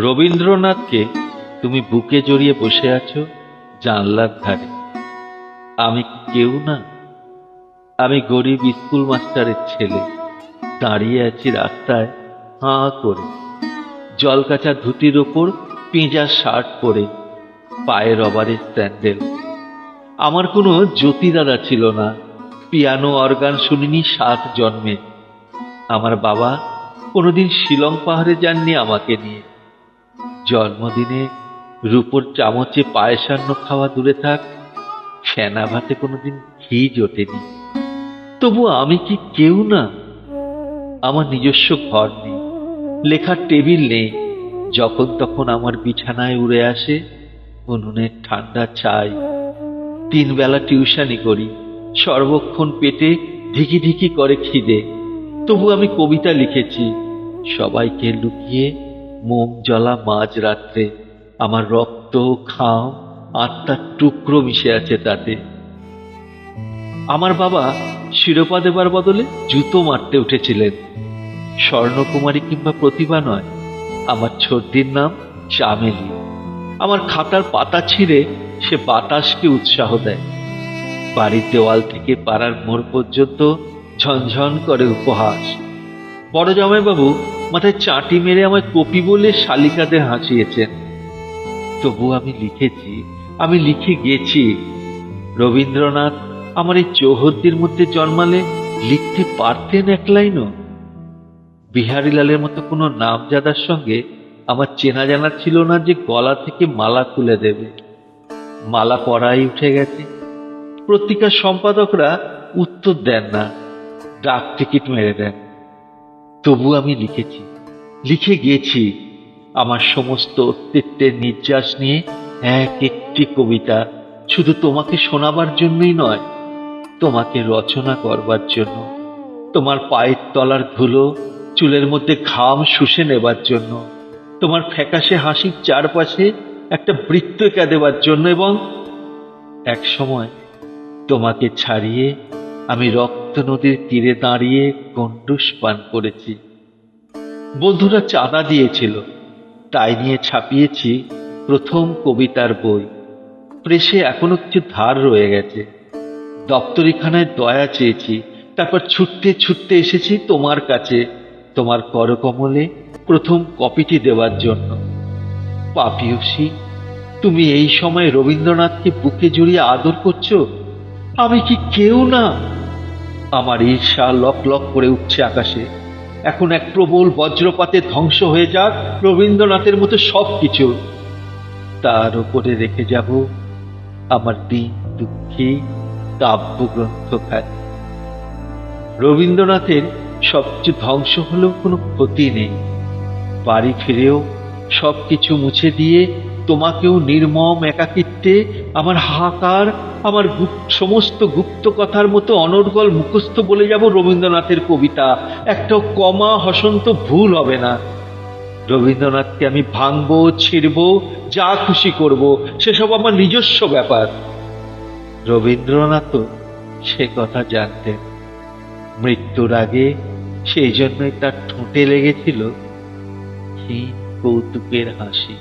রবীন্দ্রনাথকে তুমি বুকে জড়িয়ে বসে আছো জানলার ধারে। আমি কি কেউ না? আমি গরিব স্কুল মাস্টারের ছেলে, দাঁড়িয়ে আছি রাস্তায় হাঁ করে, জলকাচা ধুতির ওপর পেঁজা শার্ট পরে, পায়ে রবারের স্যান্ডেল। আমার কোনো জ্যোতিদাদা ছিল না, পিয়ানো অর্গান শুনিনি 7 জন্মে। আমার বাবা কোনোদিন শিলং পাহাড়ে যাননি আমাকে নিয়ে। জন্মদিনে রূপোর চামচে পায়েসান্ন খাওয়া দূরে থাক, ফেনা ভাতে কোনোদিন ঘি জোটেনি। তবু আমি কি কেউ না? আমার নিজস্ব ঘর নেই, লেখার টেবিল নেই। যখন তখন আমার বিছানায় উড়ে আসে উনুনের ঠান্ডা চাই। 3 বেলা টিউশনি করি, সর্বক্ষণ পেটে ধিকি ধিকি করে খিদে। তবু আমি কবিতা লিখেছি, সবাইকে লুকিয়ে মোম জ্বলা মাঝ রাত্রে। আমার রক্ত, ঘাম, আত্মার টুকরো মিশে আছে তাতে। আমার বাবা শিরোপা দেবার বদলে জুতো মারতে উঠেছিলেন। স্বর্ণকুমারী কিংবা প্রতিভা নয়, আমার ছোটদির নাম চামেলি। আমার খাতার পাতা ছিঁড়ে সে বাতাসকে উৎসাহ দেয়। বাড়ির দেওয়াল থেকে পাড়ার মোড় পর্যন্ত ঝনঝন করে উপহাস। বড় জামাইবাবু মাথায় চাটি মেরে আমায় কপি বলে শালিকাদের হাসিয়েছেন। তবু আমি লিখেছি, আমি লিখে গেছি। রবীন্দ্রনাথ আমার এই চৌহদ্দির মধ্যে জন্মালে লিখতে পারতেন এক লাইনও? বিহারীলালের মতো কোনো নামজাদার সঙ্গে আমার চেনা জানা ছিল না যে গলা থেকে মালা তুলে দেবে। মালা পরাই উঠে গেছে। পত্রিকার সম্পাদকরা উত্তর দেন না, ডাক টিকিট মেরে দেন। তবু আমি লিখেছি, লিখে গেছি। আমার সমস্ত অস্তিত্বের নির্যাস নিয়ে এক একটি কবিতা, শুধু তোমাকে শোনাবার জন্যই নয়, তোমাকে রচনা করবার জন্য। তোমার পায়ের তলার ধুলো চুলের মধ্যে ঘাম শুষে নেবার জন্য, তোমার ফ্যাকাশে হাসির চারপাশে একটা বৃত্ত এঁকে দেবার জন্য। এবং এক সময় তোমাকে ছাড়িয়ে আমি রক্ত নদীর তীরে দাঁড়িয়ে গণ্ডূষ পান করেছি। বন্ধুরা চাঁদা দিয়েছিল, তাই নিয়ে ছাপিয়েছি প্রথম কবিতার বই। প্রেসে এখনো কিছু ধার রয়ে গেছে। দপ্তরিখানায় দয়া চেয়েছি, তারপর ছুটতে ছুটতে এসেছি তোমার কাছে, তোমার করকমলে প্রথম কপিটি দেওয়ার জন্য। পাপিয়সী, তুমি এই সময় রবীন্দ্রনাথকে বুকে জড়িয়ে আদর করছো। আমি কি কেউ না? আমার ঈর্ষা লক লক করে উঠছে আকাশে। এখন এক প্রবল বজ্রপাতে ধ্বংস হয়ে যাক রবীন্দ্রনাথের মতো সবকিছু। তার উপরে রেখে যাব আমার দিন দুঃখী কাব্যগ্রন্থ খানি। রবীন্দ্রনাথের সবকিছু ধ্বংস হলেও কোনো ক্ষতি নেই। বাড়ি ফিরেও সবকিছু মুছে দিয়ে তোমাকেও নির্মম একাকিত্বে আমার হাহাকার, আমার সমস্ত গুপ্ত কথার মতো অনর্গল মুখস্থ বলে যাব রবীন্দ্রনাথের কবিতা। একটাও কমা হসন্ত ভুল হবে না। রবীন্দ্রনাথকে আমি ভাঙবো, ছিঁড়বো, যা খুশি করব, সেসব আমার নিজস্ব ব্যাপার। রবীন্দ্রনাথও সে কথা জানতেন। মৃত্যুর আগে সেই জন্যই তার ঠোঁটে লেগেছিল ক্ষীণ কৌতুকের হাসি।